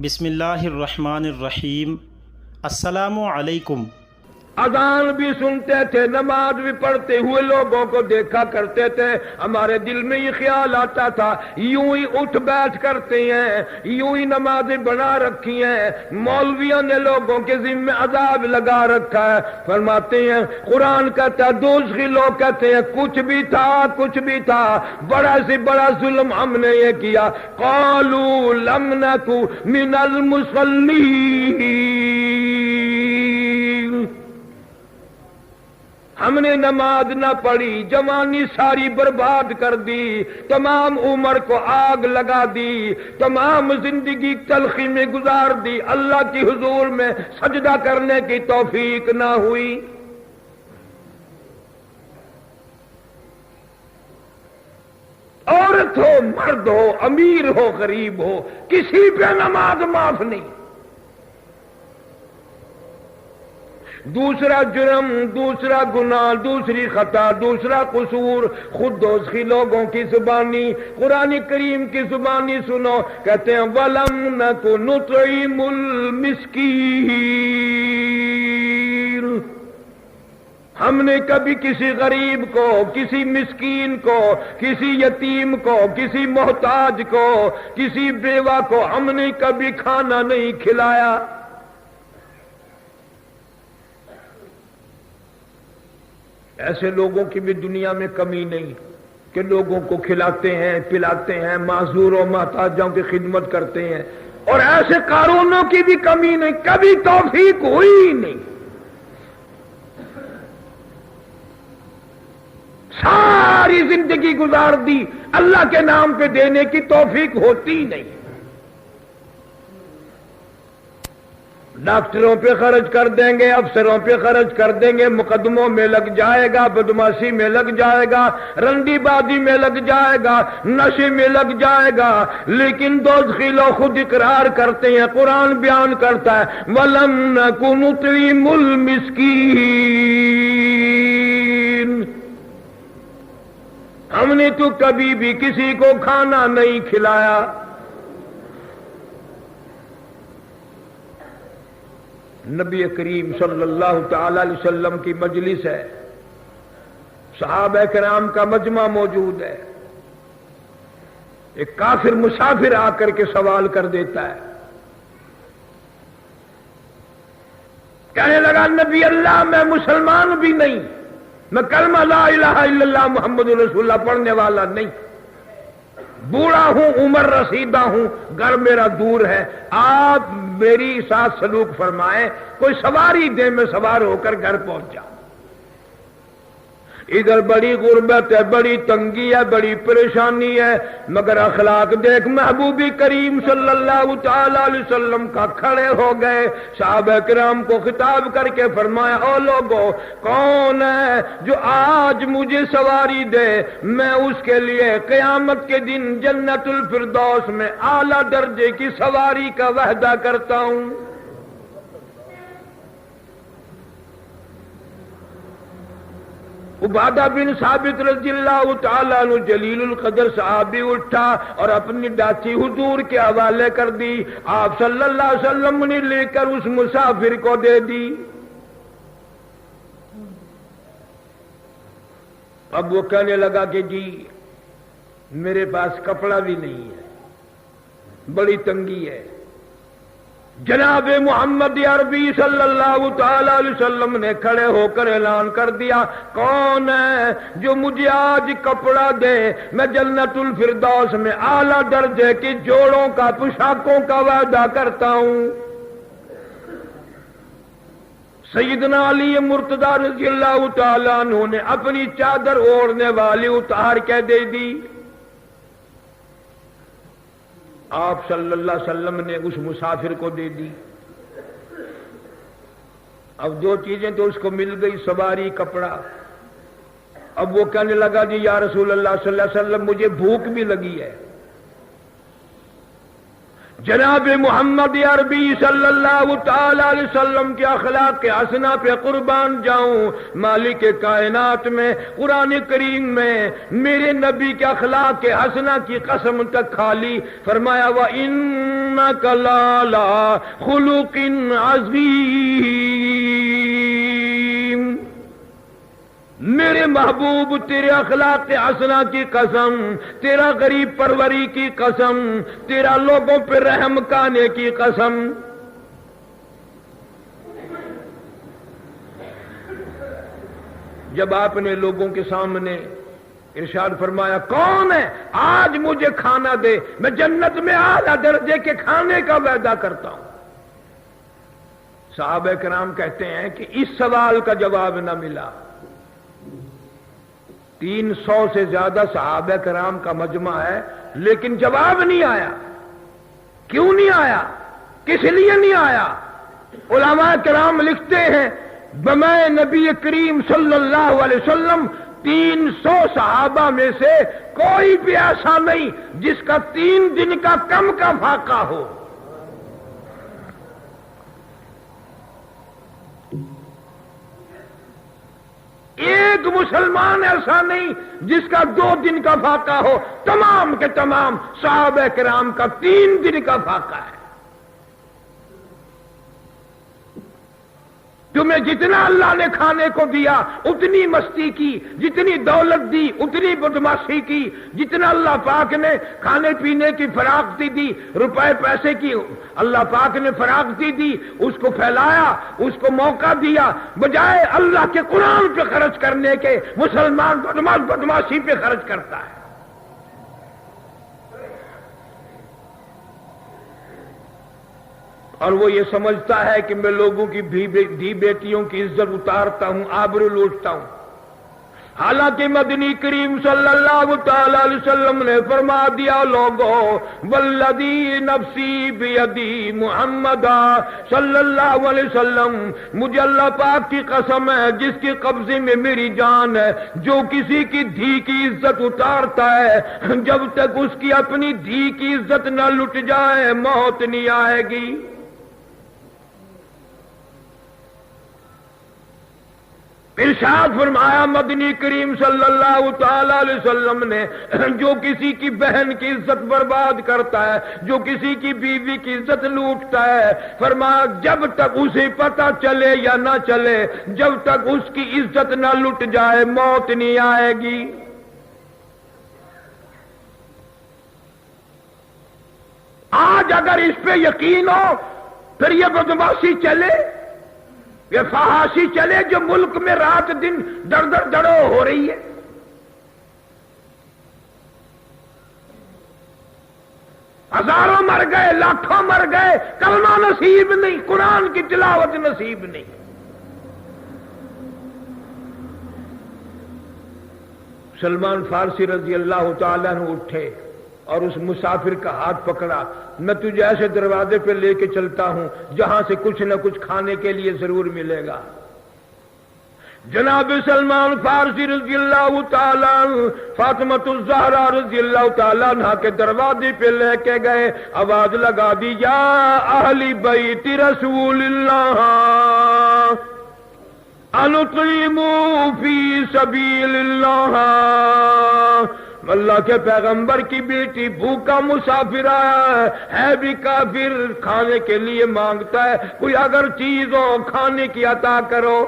بسم اللہ الرحمن الرحیم۔ السلام علیکم۔ اذان بھی سنتے تھے، نماز بھی پڑھتے ہوئے لوگوں کو دیکھا کرتے تھے، ہمارے دل میں یہ خیال آتا تھا یوں ہی اٹھ بیٹھ کرتے ہیں، یوں ہی نمازیں بنا رکھی ہیں، مولویوں نے لوگوں کے ذمہ عذاب لگا رکھا ہے۔ فرماتے ہیں قرآن کہتا ہے، دوسری لوگ کہتے ہیں کچھ بھی تھا، بڑا سے بڑا ظلم ہم نے یہ کیا۔ قالوا لم نک من المصلین، ہم نے نماز نہ پڑھی، جوانی ساری برباد کر دی، تمام عمر کو آگ لگا دی، تمام زندگی تلخی میں گزار دی، اللہ کی حضور میں سجدہ کرنے کی توفیق نہ ہوئی۔ عورت ہو، مرد ہو، امیر ہو، غریب ہو، کسی پہ نماز معاف نہیں۔ دوسرا جرم، دوسرا گناہ، دوسری خطا، دوسرا قصور، خود دوسری لوگوں کی زبانی، قرآن کریم کی زبانی سنو، کہتے ہیں وَلَمْ نَكُ نُطْعِمُ الْمِسْكِينَ، ہم نے کبھی کسی غریب کو، کسی مسکین کو، کسی یتیم کو، کسی محتاج کو، کسی بیوہ کو ہم نے کبھی کھانا نہیں کھلایا۔ ایسے لوگوں کی بھی دنیا میں کمی نہیں کہ لوگوں کو کھلاتے ہیں، پلاتے ہیں، معذور و محتاجوں کی خدمت کرتے ہیں، اور ایسے قارونوں کی بھی کمی نہیں، کبھی توفیق ہوئی ہی نہیں۔ ساری زندگی گزار دی، اللہ کے نام پہ دینے کی توفیق ہوتی ہی نہیں۔ ڈاکٹروں پہ خرچ کر دیں گے، افسروں پہ خرچ کر دیں گے، مقدموں میں لگ جائے گا، بدماشی میں لگ جائے گا، رنڈی بازی میں لگ جائے گا، نشے میں لگ جائے گا، لیکن دوزخی لوگ خود اقرار کرتے ہیں، قرآن بیان کرتا ہے وَلَمْ نَكُ نُطْعِمُ الْمِسْكِينَ، ہم نے تو کبھی بھی کسی کو کھانا نہیں کھلایا۔ نبی کریم صلی اللہ تعالی علیہ وسلم کی مجلس ہے، صحابہ کرام کا مجمع موجود ہے، ایک کافر مسافر آ کر کے سوال کر دیتا ہے، کہنے لگا نبی اللہ میں مسلمان بھی نہیں، میں کلمہ لا الہ الا اللہ محمد رسول اللہ پڑھنے والا نہیں، بوڑھا ہوں، عمر رسیدہ ہوں، گھر میرا دور ہے، آپ میری ساتھ سلوک فرمائیں، کوئی سواری دے، میں سوار ہو کر گھر پہنچ جاؤں۔ ادھر بڑی غربت ہے، بڑی تنگی ہے، بڑی پریشانی ہے، مگر اخلاق دیکھ محبوب کریم صلی اللہ تعالی علیہ وسلم کا، کھڑے ہو گئے، صحابہ کرام کو خطاب کر کے فرمایا او لوگو، کون ہے جو آج مجھے سواری دے، میں اس کے لیے قیامت کے دن جنت الفردوس میں اعلی درجے کی سواری کا وعدہ کرتا ہوں۔ عبادہ بن ثابت رضی اللہ تعالیٰ عنہ جلیل القدر صحابی اٹھا اور اپنی ڈاچی حضور کے حوالے کر دی، آپ صلی اللہ علیہ وسلم نے لے کر اس مسافر کو دے دی۔ اب وہ کہنے لگا کہ جی میرے پاس کپڑا بھی نہیں ہے، بڑی تنگی ہے۔ جناب محمد عربی صلی اللہ تعالی علیہ وسلم نے کھڑے ہو کر اعلان کر دیا، کون ہے جو مجھے آج کپڑا دے، میں جنت الفردوس میں اعلی درجے کی جوڑوں کا، پوشاکوں کا وعدہ کرتا ہوں۔ سیدنا علی مرتضی رضی اللہ تعالی عنہ نے اپنی چادر اوڑھنے والی اتار کے دے دی، آپ صلی اللہ علیہ وسلم نے اس مسافر کو دے دی۔ اب دو چیزیں تو اس کو مل گئی، سواری، کپڑا۔ اب وہ کہنے لگا جی یا رسول اللہ صلی اللہ علیہ وسلم مجھے بھوک بھی لگی ہے، جناب محمد عربی صلی اللہ تعالی علیہ وسلم کے اخلاق حسنہ پہ قربان جاؤں. مالک کائنات میں قرآن کریم میں میرے نبی کے اخلاق حسنہ کی قسم تک کھا لی. فرمایا وَإِنَّكَ لَعَلَىٰ خُلُقٍ عَظِيمٍ. میرے محبوب تیرے اخلاق حسنہ کی قسم، تیرا غریب پروری کی قسم، تیرا لوگوں پہ رحم کانے کی قسم. جب آپ نے لوگوں کے سامنے ارشاد فرمایا کون ہے آج مجھے کھانا دے، میں جنت میں اعلیٰ درجے کے کھانے کا وعدہ کرتا ہوں. صحابہ کرام کہتے ہیں کہ اس سوال کا جواب نہ ملا. 300 سے زیادہ صحابہ کرام کا مجمع ہے لیکن جواب نہیں آیا. کیوں نہیں آیا؟ کس لیے نہیں آیا؟ علماء کرام لکھتے ہیں بمائے نبی کریم صلی اللہ علیہ وسلم 300 صحابہ میں سے کوئی بھی ایسا نہیں جس کا 3 دن کا کم کا فاقہ ہو. ایک مسلمان ایسا نہیں جس کا 2 دن کا فاقہ ہو. تمام کے تمام صحابہ کرام کا 3 دن کا فاقہ ہے. تمہیں جتنا اللہ نے کھانے کو دیا اتنی مستی کی، جتنی دولت دی اتنی بدماشی کی، جتنا اللہ پاک نے کھانے پینے کی فراختی دی، روپے پیسے کی اللہ پاک نے فراختی دی، اس کو پھیلایا، اس کو موقع دیا. بجائے اللہ کے قرآن پہ خرچ کرنے کے مسلمان بدماشی پہ خرچ کرتا ہے. اور وہ یہ سمجھتا ہے کہ میں لوگوں کی دھی بیٹیوں کی عزت اتارتا ہوں، آبرو لوٹتا ہوں. حالانکہ مدنی کریم صلی اللہ تعالی علیہ وسلم نے فرما دیا لوگوں والذی نفسی بیدی محمد صلی اللہ علیہ وسلم، مجھے اللہ پاک کی قسم ہے جس کے قبضے میں میری جان ہے، جو کسی کی دھی کی عزت اتارتا ہے جب تک اس کی اپنی دھی کی عزت نہ لٹ جائے موت نہیں آئے گی. ارشاد فرمایا مدنی کریم صلی اللہ تعالی علیہ وسلم نے جو کسی کی بہن کی عزت برباد کرتا ہے، جو کسی کی بیوی کی عزت لوٹتا ہے، فرمایا جب تک اسے پتہ چلے یا نہ چلے، جب تک اس کی عزت نہ لٹ جائے موت نہیں آئے گی. آج اگر اس پہ یقین ہو پھر یہ بدماشی چلے، یہ فحاشی چلے جو ملک میں رات دن در در دڑو ہو رہی ہے. ہزاروں مر گئے، لاکھوں مر گئے، کلمہ نصیب نہیں، قرآن کی تلاوت نصیب نہیں. سلمان فارسی رضی اللہ تعالیٰ عنہ اٹھے اور اس مسافر کا ہاتھ پکڑا. میں تجھے ایسے دروازے پہ لے کے چلتا ہوں جہاں سے کچھ نہ کچھ کھانے کے لیے ضرور ملے گا. جناب سلمان فارسی رضی اللہ تعالیٰ فاطمۃ الزہرا رضی اللہ تعالیٰ عنہ کے دروازے پہ لے کے گئے. آواز لگا دی یا اہل بیت رسول اللہ انطعموا فی سبیل اللہ. اللہ کے پیغمبر کی بیٹی بھوکا مسافر آیا ہے بھی کافر، کھانے کے لیے مانگتا ہے، کوئی اگر چیز ہو کھانے کی عطا کرو.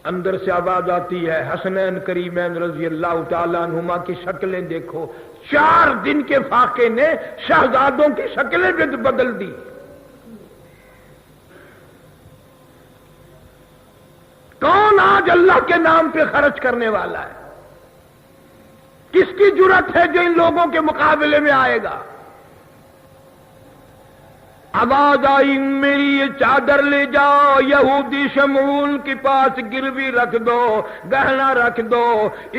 اندر سے آواز آتی ہے حسنین کریمین رضی اللہ تعالیٰ عنہما کی شکلیں دیکھو. 4 دن کے فاقے نے شہزادوں کی شکلیں بھی بدل دی. کون آج اللہ کے نام پہ خرچ کرنے والا ہے؟ کس کی جرت ہے جو ان لوگوں کے مقابلے میں آئے گا؟ آواز آئی میری یہ چادر لے جاؤ، یہودی شمعون کے پاس گروی رکھ دو، گہنا رکھ دو،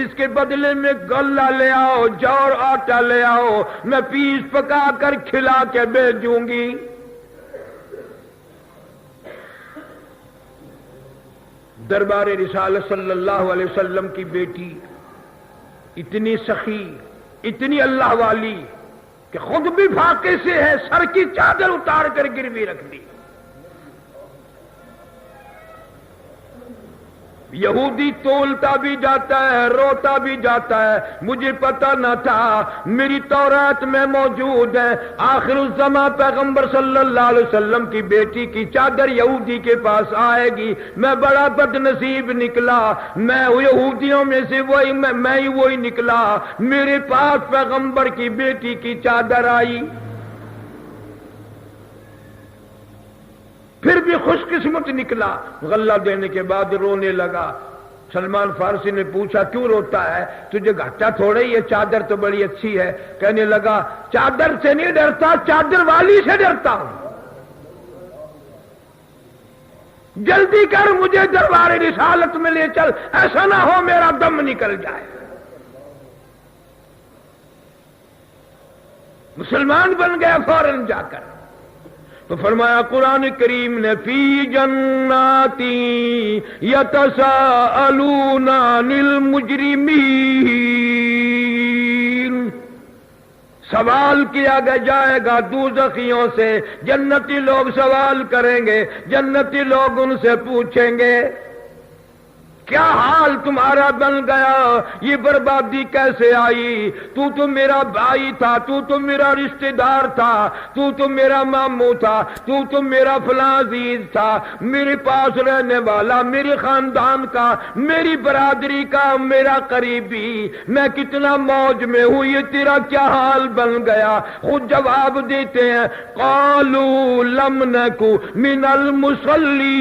اس کے بدلے میں غلہ لے آؤ، جور آٹا لے آؤ، میں پیس پکا کر کھلا کے بھیجوں گی. دربار رسالت صلی اللہ علیہ وسلم کی بیٹی اتنی سخی، اتنی اللہ والی کہ خود بھی فاقے سے ہے، سر کی چادر اتار کر گروی رکھ دی۔ یہودی تولتا بھی جاتا ہے، روتا بھی جاتا ہے، مجھے پتہ نہ تھا، میری تورات میں موجود ہے، آخر الزمان پیغمبر صلی اللہ علیہ وسلم کی بیٹی کی چادر یہودی کے پاس آئے گی، میں بڑا بد نصیب نکلا، میں یہودیوں میں سے میں ہی وہی نکلا، میرے پاس پیغمبر کی بیٹی کی چادر آئی۔ پھر بھی خوش قسمت نکلا، غلہ دینے کے بعد رونے لگا۔ سلمان فارسی نے پوچھا کیوں روتا ہے؟ تجھے گھاٹا تھوڑا ہی ہے، چادر تو بڑی اچھی ہے۔ کہنے لگا چادر سے نہیں ڈرتا، چادر والی سے ڈرتا ہوں، جلدی کر مجھے دربار رسالت میں لے چل، ایسا نہ ہو میرا دم نکل جائے۔ مسلمان بن گیا فوراً جا کر۔ تو فرمایا قرآن کریم نے فی جناتی یتساءلون عن المجرمین، سوال کیا جائے گا دوزخیوں سے، جنتی لوگ سوال کریں گے، جنتی لوگ ان سے پوچھیں گے کیا حال تمہارا بن گیا، یہ بربادی کیسے آئی؟ تو میرا بھائی تھا، تو میرا رشتہ دار تھا، تو میرا ماموں تھا، تو میرا فلاں عزیز تھا، میرے پاس رہنے والا، میرے خاندان کا، میری برادری کا، میرا قریبی، میں کتنا موج میں ہوں، یہ تیرا کیا حال بن گیا؟ خود جواب دیتے ہیں قالوا لم نک من المصلین،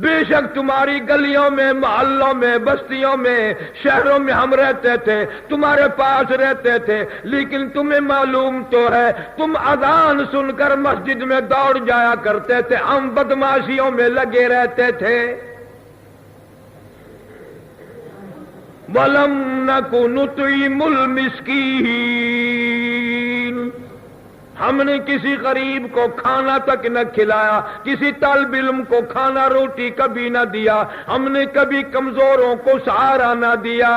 بے شک تمہاری گلیوں میں، محلوں میں، بستیوں میں، شہروں میں ہم رہتے تھے، تمہارے پاس رہتے تھے، لیکن تمہیں معلوم تو ہے تم اذان سن کر مسجد میں دوڑ جایا کرتے تھے، ہم بدماشیوں میں لگے رہتے تھے۔ وَلَمْ نَكُ نُطْعِمُ الْمِسْكِينَ، ہم نے کسی غریب کو کھانا تک نہ کھلایا، کسی طالب علم کو کھانا روٹی کبھی نہ دیا، ہم نے کبھی کمزوروں کو سہارا نہ دیا۔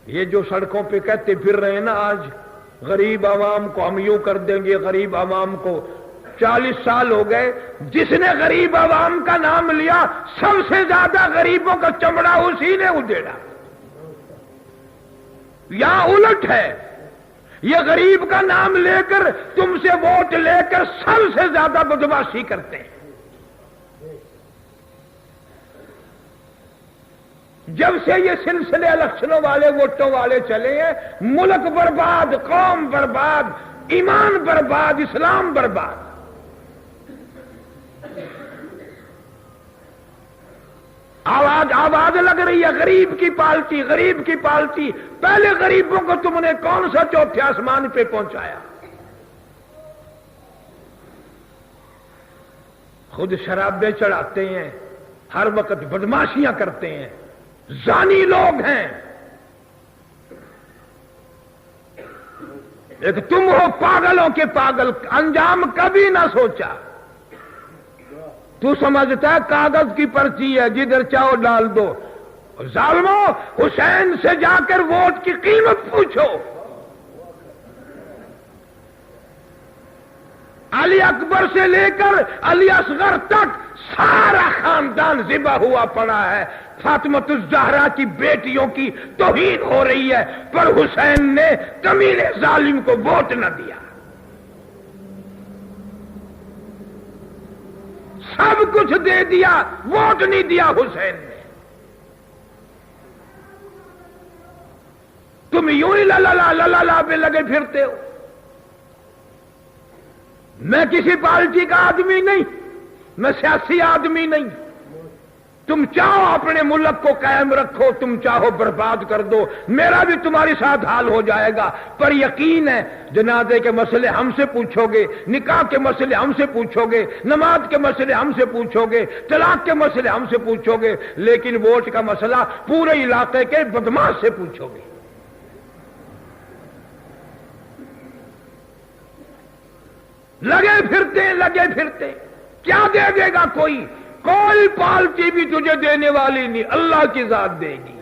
یہ جو سڑکوں پہ کہتے پھر رہے ہیں نا آج غریب عوام کو ہم یوں کر دیں گے، غریب عوام کو، 40 سال ہو گئے، جس نے غریب عوام کا نام لیا سب سے زیادہ غریبوں کا چمڑا اسی نے ادھیڑا۔ یا الٹ ہے، یہ غریب کا نام لے کر تم سے ووٹ لے کر سب سے زیادہ بدماشی کرتے ہیں۔ جب سے یہ سلسلے الیکشنوں والے، ووٹوں والے چلے ہیں، ملک برباد، قوم برباد، ایمان برباد، اسلام برباد۔ آواز لگ رہی ہے غریب کی پالٹی، غریب کی پالٹی۔ پہلے غریبوں کو تم نے کون سا چوتھے آسمان پہ پہنچایا؟ خود شرابیں چڑھاتے ہیں، ہر وقت بدماشیاں کرتے ہیں، زانی لوگ ہیں۔ ایک تم ہو پاگلوں کے پاگل، انجام کبھی نہ سوچا۔ تو سمجھتا ہے کاغذ کی پرچی ہے، جدھر چاہو ڈال دو۔ ظالمو، حسین سے جا کر ووٹ کی قیمت پوچھو۔ علی اکبر سے لے کر علی اصغر تک سارا خاندان ذبح ہوا پڑا ہے، فاطمۃ الزہرا کی بیٹیوں کی توہین ہو رہی ہے، پر حسین نے کمینے ظالم کو ووٹ نہ دیا۔ سب کچھ دے دیا، ووٹ نہیں دیا حسین نے۔ تم یوں ہی لا پہ لگے پھرتے ہو۔ میں کسی پارٹی کا آدمی نہیں، میں سیاسی آدمی نہیں۔ تم چاہو اپنے ملک کو قائم رکھو، تم چاہو برباد کر دو، میرا بھی تمہارے ساتھ حال ہو جائے گا، پر یقین ہے جنازے کے مسئلے ہم سے پوچھو گے، نکاح کے مسئلے ہم سے پوچھو گے، نماز کے مسئلے ہم سے پوچھو گے، طلاق کے مسئلے ہم سے پوچھو گے، لیکن ووٹ کا مسئلہ پورے علاقے کے بدماش سے پوچھو گے۔ लगे फिरते क्या दे देगा? कोई पार्टी भी तुझे देने वाली नहीं, अल्लाह की जात देगी।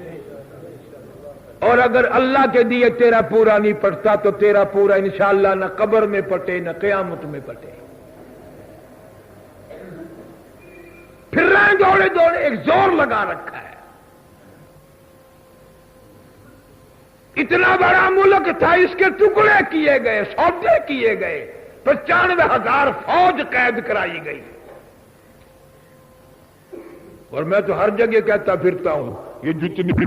और अगर अल्लाह के दिए तेरा पूरा नहीं पटता तो तेरा पूरा इंशाअल्लाह न कब्र में पटे न क़यामत में पटे। फिर रहे दौड़े दौड़े, एक जोर लगा रखा है। इतना बड़ा मुल्क था, इसके टुकड़े किए गए, सौदे किए गए, 95,000 फौज कैद कराई गई। और मैं तो हर जगह कहता फिरता हूं, ये जितनी भी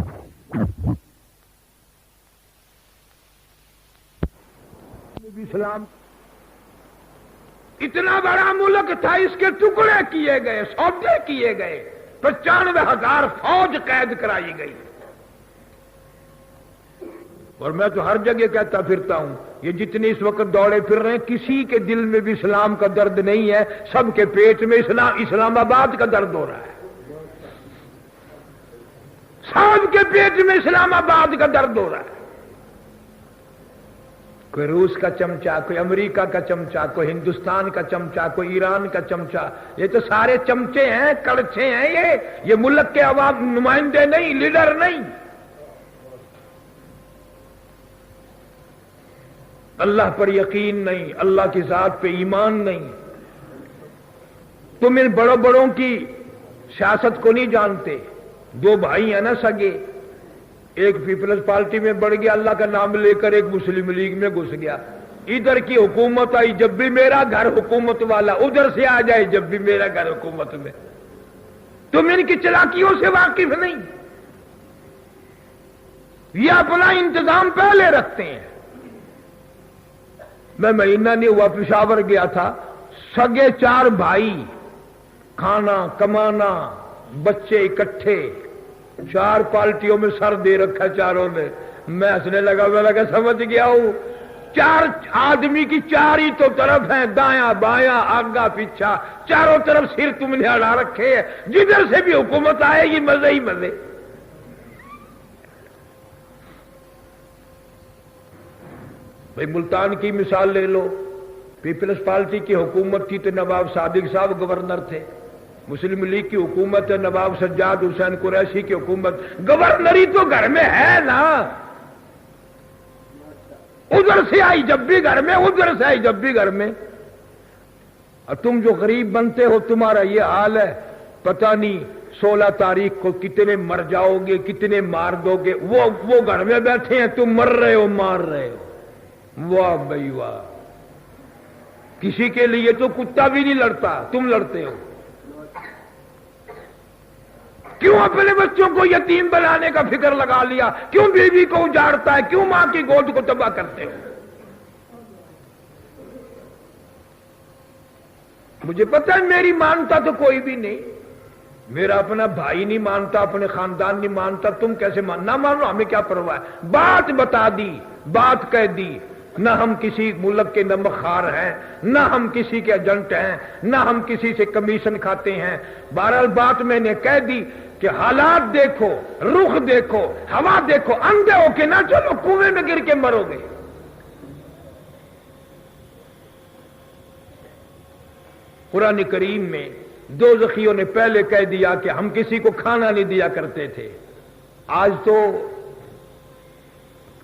इस्लाम, इतना बड़ा मुल्क था, इसके टुकड़े किए गए, सौदे किए गए, 95,000 फौज कैद कराई गई। और मैं तो हर जगह कहता फिरता हूं, ये जितने इस वक्त दौड़े फिर रहे हैं, किसी के दिल में भी इस्लाम का दर्द नहीं है, सबके पेट में इस्लामाबाद का दर्द हो रहा है। सबके पेट में इस्लामाबाद का दर्द हो रहा है। कोई रूस का चमचा, कोई अमेरिका का चमचा, कोई हिंदुस्तान का चमचा, कोई ईरान का चमचा, ये तो सारे चमचे हैं, कड़छे हैं। ये मुल्क के अवाम नुमाइंदे नहीं, लीडर नहीं। अल्लाह पर यकीन नहीं, अल्लाह की जात पे ईमान नहीं। तुम इन बड़ों बड़ों की सियासत को नहीं जानते। दो भाई हैं ना सगे, एक पीपल्स पार्टी में बढ़ गया, अल्लाह का नाम लेकर एक मुस्लिम लीग में घुस गया। इधर की हुकूमत आई, जब भी मेरा घर हुकूमत वाला, उधर से आ जाए जब भी मेरा घर हुकूमत में। तुम इनकी चालाकियों से वाकिफ नहीं। ये अपना इंतजाम पहले रखते हैं। मैं महीना नहीं हुआ पेशावर गया था, सगे 4 भाई, खाना कमाना, बच्चे इकट्ठे, 4 पार्टियों में सर दे रखा चारों ने। मैं हंसने लगा, मैं लगा समझ गया हूं, 4 आदमी की 4 ही तो तरफ है, दाया बाया आगा पीछा, चारों तरफ सिर तुमने अड़ा रखे हैं। जिधर से भी हुकूमत आएगी मजे ही मजे। भाई मुल्तान की मिसाल ले लो, पीपल्स पार्टी की हुकूमत थी तो नवाब सादिक साहब गवर्नर थे। मुस्लिम लीग की हुकूमत है, नवाब सज्जाद हुसैन कुरैशी की हुकूमत। गवर्नरी तो घर में है ना, उधर से आई जब भी घर में, उधर से आई जब भी घर में। और तुम जो गरीब बनते हो, तुम्हारा ये हाल है, पता नहीं 16 तारीख को कितने मर जाओगे, कितने मार दोगे। वो घर में बैठे हैं, तुम मर रहे हो, मार रहे हो। वाह भाई वाह, किसी के लिए तो कुत्ता भी नहीं लड़ता, तुम लड़ते हो। क्यों अपने बच्चों को यतीम बनाने का फिक्र लगा लिया? क्यों बीवी को उजाड़ता है? क्यों मां की गोद को तबाह करते हो? मुझे पता है मेरी मानता तो कोई भी नहीं, मेरा अपना भाई नहीं मानता, अपने खानदान नहीं मानता, तुम कैसे ना मानो, हमें क्या परवाह है। बात बता दी, बात कह दी, न हम किसी मुल्क के नमकखार हैं, न हम किसी के एजेंट हैं, न हम किसी से कमीशन खाते हैं। बहरहाल बात मैंने कह दी कि हालात देखो, रुख देखो, हवा देखो, अंधे होके ना चलो, कुएं में गिर के मरोगे। कुरान करीम में दोज़खियों ने पहले कह दिया कि हम किसी को खाना नहीं दिया करते थे। आज तो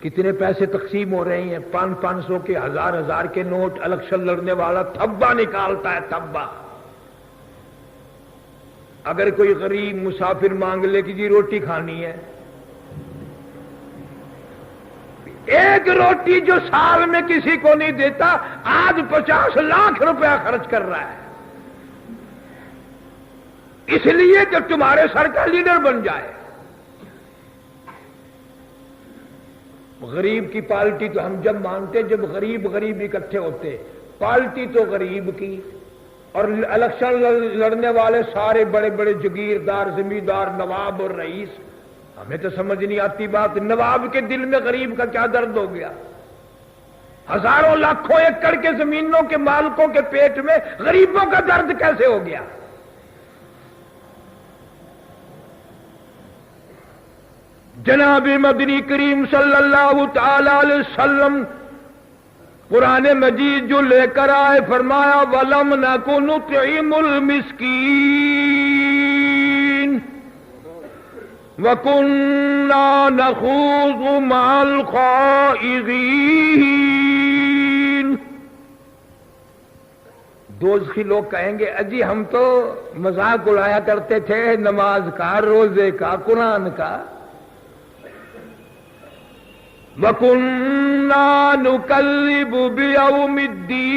कितने पैसे तकसीम हो रहे हैं, 500 के, 1000 के नोट। इलेक्शन लड़ने वाला थब्बा निकालता है, थब्बा। अगर कोई गरीब मुसाफिर मांग ले कि जी रोटी खानी है, एक रोटी जो साल में किसी को नहीं देता, आज 50 लाख रुपया खर्च कर रहा है, इसलिए कि तुम्हारे सर का लीडर बन जाए। गरीब की पार्टी तो हम जब मानते जब गरीब इकट्ठे होते, पार्टी तो गरीब की, और इलेक्शन लड़ने वाले सारे बड़े बड़े जगीरदार, जमींदार, नवाब और रईस। हमें तो समझ नहीं आती बात, नवाब के दिल में गरीब का क्या दर्द हो गया? हजारों लाखों एकड़ के जमीनों के मालिकों के पेट में गरीबों का दर्द कैसे हो गया? जनाब मदनी करीम सल्लल्लाहु तआला अलैहि वसल्लम कुरान मजीद जो लेकर आए फरमाया वलम नकु नुतइमुल मिस्कीन वकुन्ना नखूज़ु मअल ख़ाइज़ीन। दोज़खी लोग कहेंगे अजी हम तो मजाक उड़ाया करते थे नमाज का, रोजे का, कुरान का। वकुन्ना नुकल्लिबु बियौमिद्दीन,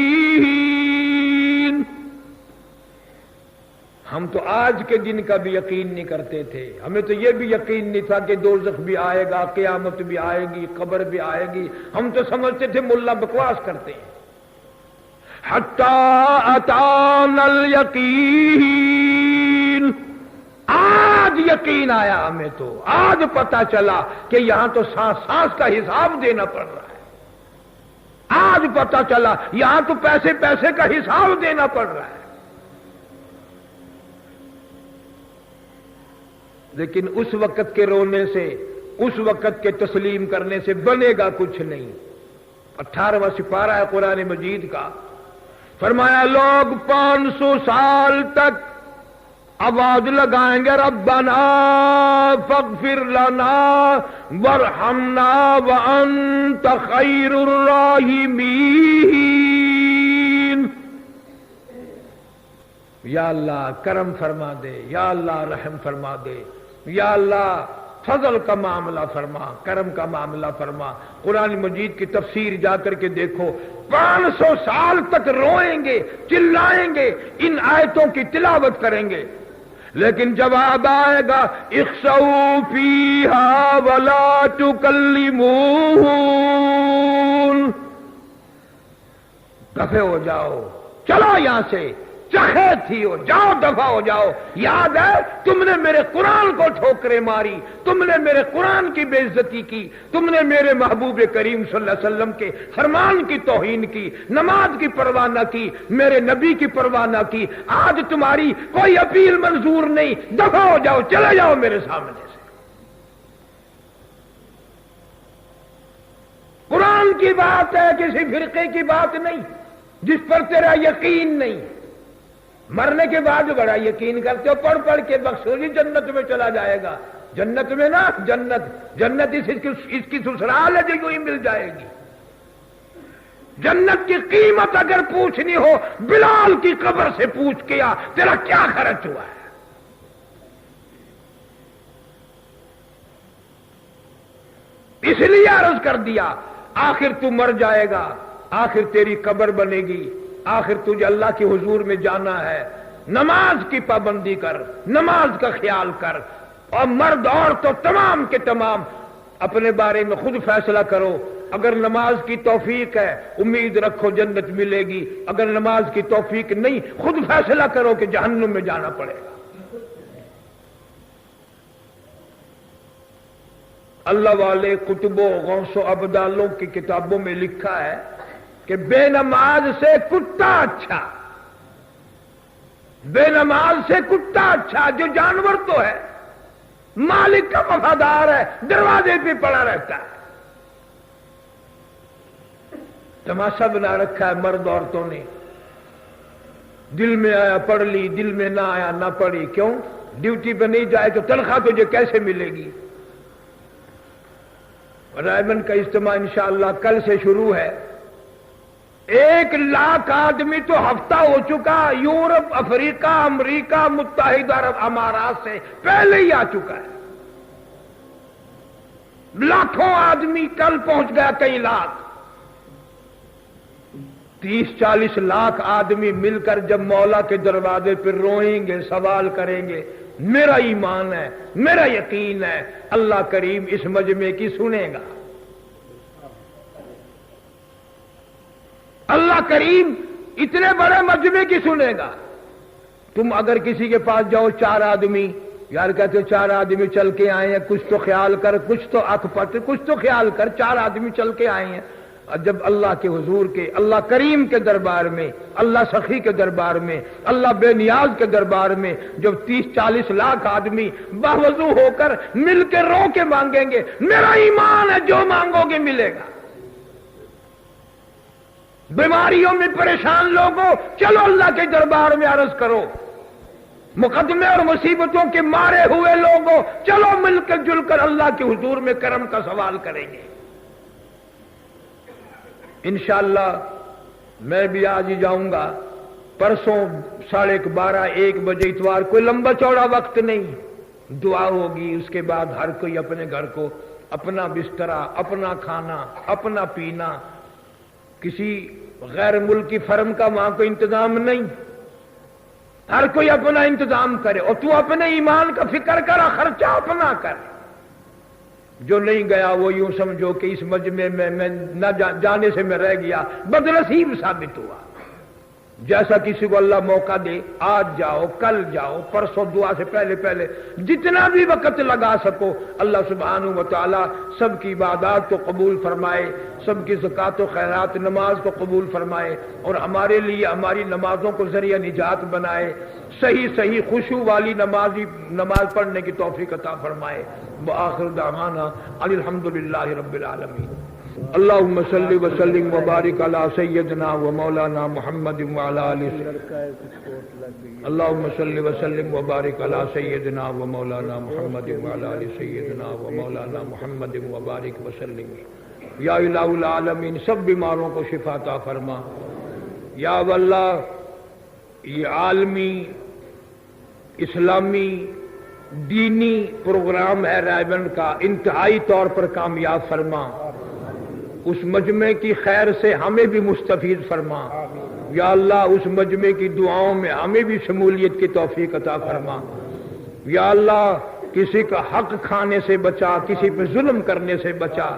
हम तो आज के दिन का भी यकीन नहीं करते थे, हमें तो यह भी यकीन नहीं था कि दोज़ख भी आएगा, क़यामत भी आएगी, कब्र भी आएगी। हम तो समझते थे मुल्ला बकवास करते हैं। हत्ता अतानल यकीन, आज यकीन आया हमें, तो आज पता चला कि यहां तो सांस सांस का हिसाब देना पड़ रहा है। आज पता चला यहां तो पैसे पैसे का हिसाब देना पड़ रहा है। लेकिन उस वक्त के रोने से, उस वक्त के तस्लीम करने से बनेगा कुछ नहीं। 18वां सिपारा है कुरान मजीद का। फरमाया लोग 500 साल तक आवाज लगाएंगे रब्बना फग़फिर लना वरहमना व अंत खैरुर राहिमीन। या अल्लाह करम फरमा दे, या अल्लाह रहम फरमा दे, या अल्लाह फजल का मामला फरमा, करम का मामला फरमा। कुरान मजीद की तफसीर जाकर के देखो, 500 साल तक रोएंगे, चिल्लाएंगे, इन आयतों की तिलावत करेंगे, लेकिन जवाब आएगा इख्सऊ फीहा वला तुकल्लिमून, दफे हो जाओ, चलो यहां से, चाहे थी हो जाओ, दफा हो जाओ। याद है तुमने मेरे कुरान को ठोकरें मारी, तुमने मेरे कुरान की बेइज्जती की, तुमने मेरे महबूब करीम सल्लल्लाहु अलैहि वसल्लम के फरमान की तौहीन की, नमाज की परवाह न की, मेरे नबी की परवाह न की। आज तुम्हारी कोई अपील मंजूर नहीं, दफा हो जाओ, चले जाओ मेरे सामने से। कुरान की बात है, किसी फिरके की बात नहीं जिस पर तेरा यकीन नहीं। मरने के बाद बड़ा यकीन करते हो, पढ़ पढ़ के बख्शोरी जन्नत में चला जाएगा। जन्नत में ना, जन्नत इसकी ससुराल है जो यूं ही मिल जाएगी। जन्नत की कीमत अगर पूछनी हो, बिलाल की कब्र से पूछ के आ, तेरा क्या खर्च हुआ है। इसलिए अर्ज कर दिया, आखिर तू मर जाएगा, आखिर तेरी कब्र बनेगी, आखिर तुझे अल्लाह के हुजूर में जाना है। नमाज की पाबंदी कर, नमाज का ख्याल कर, और मर्द और तो तमाम के तमाम अपने बारे में खुद फैसला करो। अगर नमाज की तौफीक है, उम्मीद रखो जन्नत मिलेगी। अगर नमाज की तौफीक नहीं, खुद फैसला करो कि जहन्नुम में जाना पड़ेगा। अल्लाह वाले कुतुबों, गौसो अबदालों की किताबों में लिखा है कि बेनमाज से कुत्ता अच्छा, बेनमाज से कुत्ता अच्छा। जो जानवर तो है, मालिक का वफादार है, दरवाजे पे पड़ा रहता है। तमाशा बना रखा है मर्द औरतों ने, दिल में आया पढ़ ली, दिल में ना आया ना पढ़ी। क्यों? ड्यूटी पे नहीं जाए तो तनख्वाह तुझे कैसे मिलेगी। रायमन का इज्तिमा इंशाअल्लाह कल से शुरू है। 1 लाख आदमी तो हफ्ता हो चुका, यूरोप, अफ्रीका, अमेरिका, मुत्तहिदा अरब अमारात से पहले ही आ चुका है। लाखों आदमी कल पहुंच गया, कई लाख। 30-40 लाख आदमी मिलकर जब मौला के दरवाजे पर रोएंगे, सवाल करेंगे, मेरा ईमान है, मेरा यकीन है अल्लाह करीम इस मजमे की सुनेगा। अल्लाह करीम इतने बड़े मजमे की सुनेगा। तुम अगर किसी के पास जाओ, 4 आदमी, यार कहते 4 आदमी चल के आए हैं, कुछ तो ख्याल कर, कुछ तो अखपत, कुछ तो ख्याल कर, 4 आदमी चल के आए हैं। और जब अल्लाह के हुजूर के, अल्लाह करीम के दरबार में, अल्लाह सखी के दरबार में, अल्लाह बेनियाज के दरबार में जब 30-40 लाख आदमी बावजू होकर मिलकर रो के मांगेंगे, मेरा ईमान है जो मांगोगे मिलेगा। बीमारियों में परेशान लोगों, चलो अल्लाह के दरबार में अर्ज करो। मुकदमे और मुसीबतों के मारे हुए लोगों, चलो मिलकर जुलकर अल्लाह के हुजूर में करम का सवाल करेंगे। इंशाअल्लाह मैं भी आज ही जाऊंगा, परसों 12:30 1 बजे इतवार, कोई लंबा चौड़ा वक्त नहीं, दुआ होगी। उसके बाद हर कोई अपने घर को, अपना बिस्तरा, अपना खाना, अपना पीना, किसी गैर मुल्की फर्म का वहां कोई इंतजाम नहीं, हर कोई अपना इंतजाम करे। और तू अपने ईमान का फिक्र कर, खर्चा अपना कर। जो नहीं गया वो यूं समझो कि इस मजमे में मैं न जाने से मैं रह गया, बदनसीब साबित हुआ। जैसा किसी को अल्लाह मौका दे, आज जाओ, कल जाओ, परसों दुआ से पहले पहले जितना भी वक्त लगा सको, अल्लाह सुब्हानहू व तआला सबकी इबादत को कबूल फरमाए, सबकी ज़कात व खैरात नमाज को कबूल फरमाए और हमारे लिए हमारी नमाजों को जरिया निजात बनाए, सही सही खुशू वाली नमाज पढ़ने की तौफीक अता फरमाए। व आखिर दावाना अनिल हम्दुलिल्लाहि रब्बिल आलमीन। अल्लाहुम्मा सल्लि व सल्लिम व बारिक अला सय्यदना व मौलाना मुहम्मद व अला आलिहि। अल्लाहुम्मा सल्लि व सल्लिम व बारिक अला सय्यदना व मौलाना मुहम्मद व अला आलिहि सय्यदना व मौलाना मुहम्मद व बारिक व सल्लिम। या इलाहुल आलमीन, सब बीमारों को शिफा अता फरमा। या अल्लाह, ये आलमी इस्लामी दीनी प्रोग्राम है रायबंद का, इंतहाई तौर पर कामयाब फरमा। उस मजमे की खैर से हमें भी मुस्तफीद फरमा। या अल्लाह, उस मजमे की दुआओं में हमें भी शमूलियत की तौफीक अता फरमा। या अल्लाह, किसी का हक खाने से बचा, किसी पर जुल्म करने से बचा।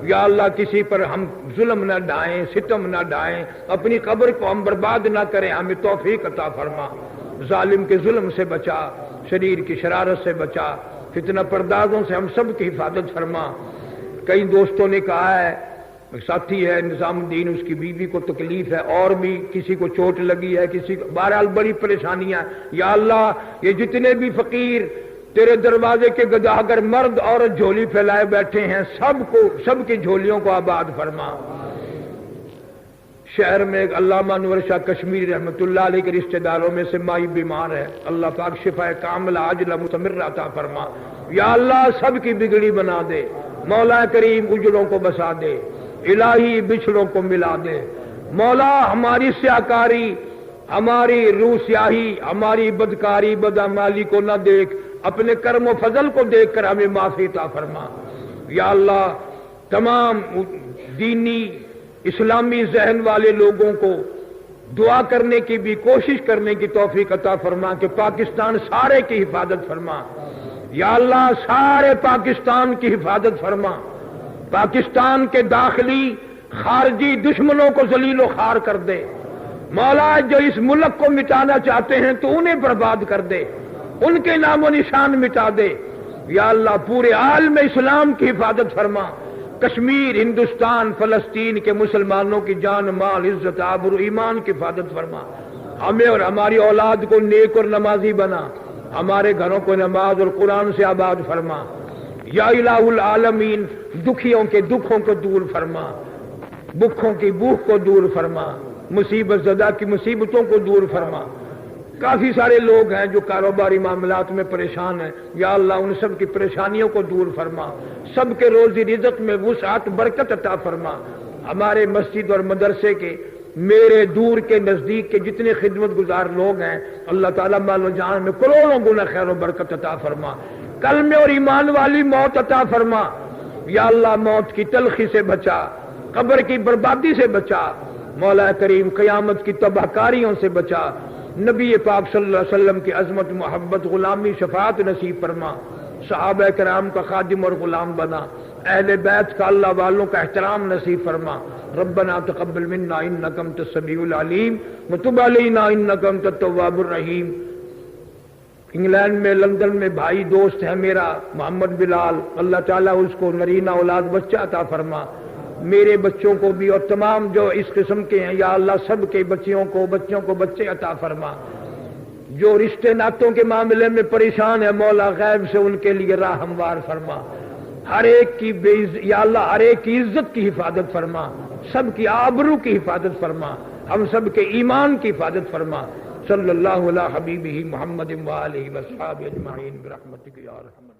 या अल्लाह, किसी पर हम जुल्म न ढाएं, सितम न ढाएं, अपनी कब्र को हम बर्बाद न करें, हमें तौफीक अता फरमा। जालिम के जुल्म से बचा, शरीर की शरारत से बचा, फितना पर्दाजों से हम सब की हिफाजत फरमा। कई दोस्तों ने कहा है, साथी है निजामुद्दीन, उसकी बीवी को तकलीफ है और भी किसी को चोट लगी है, किसी को, बहरहाल बड़ी परेशानियां। या अल्लाह, ये जितने भी फकीर तेरे दरवाजे के गदागर मर्द औरत झोली फैलाए बैठे हैं, सबको, सबकी झोलियों को आबाद फरमा। शहर में एक अल्लामा अनवर शाह कश्मीरी रहमतुल्लाह अलैह के रिश्तेदारों में से माई बीमार है, अल्लाह पाक शिफाए कामिला आजिला मुस्तमिर्रा अता फरमा। या अल्लाह, सबकी बिगड़ी बना दे। मौला करीम, उजड़ों को बसा दे, इलाही बिछड़ों को मिला दे। मौला, हमारी स्याकारी, हमारी रूह स्याही, हमारी बदकारी बदअमाली को न देख, अपने कर्म व फजल को देखकर हमें माफी अता फरमा। या अल्लाह, तमाम दीनी इस्लामी जहन वाले लोगों को दुआ करने की भी कोशिश करने की तौफीक अता फरमा कि पाकिस्तान सारे की हिफाजत फरमा। या अल्लाह, सारे पाकिस्तान की हिफाजत फरमा। पाकिस्तान के दाखिली खारजी दुश्मनों को जलीलो खार कर दे। मौला, जो इस मुल्क को मिटाना चाहते हैं तो उन्हें बर्बाद कर दे, उनके नामो निशान मिटा दे। या अल्लाह, पूरे आलम इस्लाम की हिफाजत फरमा। कश्मीर, हिंदुस्तान, फलस्तीन के मुसलमानों की जान, माल, इज्जत, आबरू, ईमान की हिफाजत फरमा। हमें और हमारी औलाद को नेक और नमाजी बना। हमारे घरों को नमाज और कुरान से आबाद फरमा। या इलाहुल आलमीन, दुखियों के दुखों को दूर फरमा, भूखों की भूख को दूर फरमा, मुसीबत ज़दा की मुसीबतों को दूर फरमा। काफी सारे लोग हैं जो कारोबारी मामलात में परेशान हैं। या अल्लाह, उन सब की परेशानियों को दूर फरमा, सबके रोजी रिज़्क़ में वुसअत बरकत अता फरमा। हमारे मस्जिद और मदरसे के, मेरे दूर के नजदीक के जितने खिदमत गुजार लोग हैं, अल्लाह ताला माल जान में करोड़ों गुना खैर और बरकत अता फरमा। कलमे और ईमान वाली मौत अता फरमा। या अल्लाह, मौत की तलखी से बचा, कब्र की बर्बादी से बचा। मौला करीम, क़यामत की तबाहकारियों से बचा। नबी पाक सल्लल्लाहु अलैहि वसल्लम की अजमत, मोहब्बत, गुलामी, शफाअत नसीब फरमा। सहाबा कराम का खादिम और गुलाम बना। अहले बैत का, अल्लाह वालों का एहतराम नसीब फरमा। रब्बना तक़ब्बल मिन्ना इन्नका अंतस समीउल अलीम व तुब अलैना इन्नका अंतत तव्वाबुर रहीम। इंग्लैंड में, लंदन में भाई दोस्त है मेरा मोहम्मद बिलाल, अल्लाह ताला उसको नरीना औलाद बच्चा अता फरमा। मेरे बच्चों को भी और तमाम जो इस किस्म के हैं, या अल्लाह, सब के बच्चों को बच्चे अता फरमा। जो रिश्ते नातों के मामले में परेशान है, मौला गैब से उनके लिए राह हमवार फरमा। हर एक की या अल्लाह, हर एक की इज्जत की हिफाजत फरमा। سب کی آبرو کی حفاظت فرما، ہم سب کے ایمان کی حفاظت فرما۔ صلی اللہ علی حبیبہ محمد و آلہ و اصحابہ اجمعین برحمتک یا ارحم